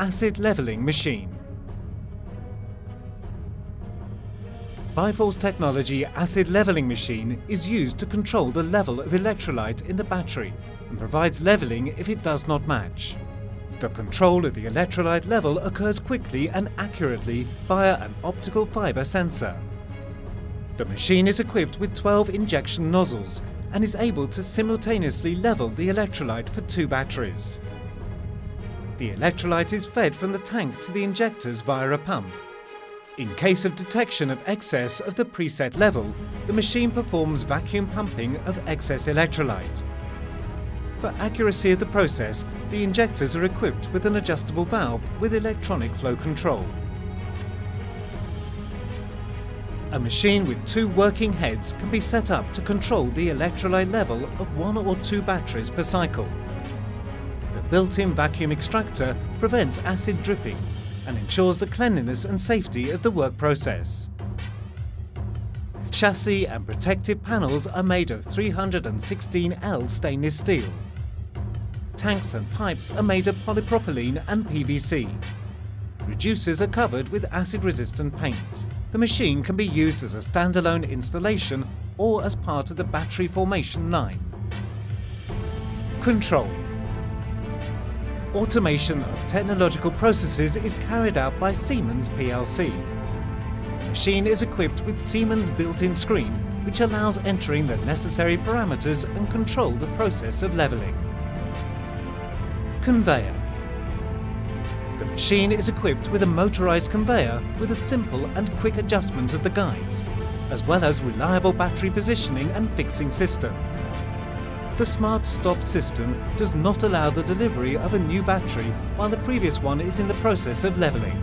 acid leveling machine. Biforce Technology acid leveling machine is used to control the level of electrolyte in the battery and provides leveling if it does not match. The control of the electrolyte level occurs quickly and accurately via an optical fiber sensor. The machine is equipped with 12 injection nozzles and is able to simultaneously level the electrolyte for 2 batteries. The electrolyte is fed from the tank to the injectors via a pump. In case of detection of excess of the preset level, the machine performs vacuum pumping of excess electrolyte. For accuracy of the process, the injectors are equipped with an adjustable valve with electronic flow control. A machine with 2 working heads can be set up to control the electrolyte level of 1 or 2 batteries per cycle. The built-in vacuum extractor prevents acid dripping and ensures the cleanliness and safety of the work process. Chassis and protective panels are made of 316L stainless steel. Tanks and pipes are made of polypropylene and PVC. Reducers are covered with acid-resistant paint. The machine can be used as a standalone installation or as part of the battery formation line. Control. Automation of technological processes is carried out by Siemens plc. The machine is equipped with Siemens built-in screen, which allows entering the necessary parameters and control the process of leveling. Conveyor. The machine is equipped with a motorized conveyor with a simple and quick adjustment of the guides, as well as reliable battery positioning and fixing system. The Smart Stop system does not allow the delivery of a new battery while the previous one is in the process of leveling.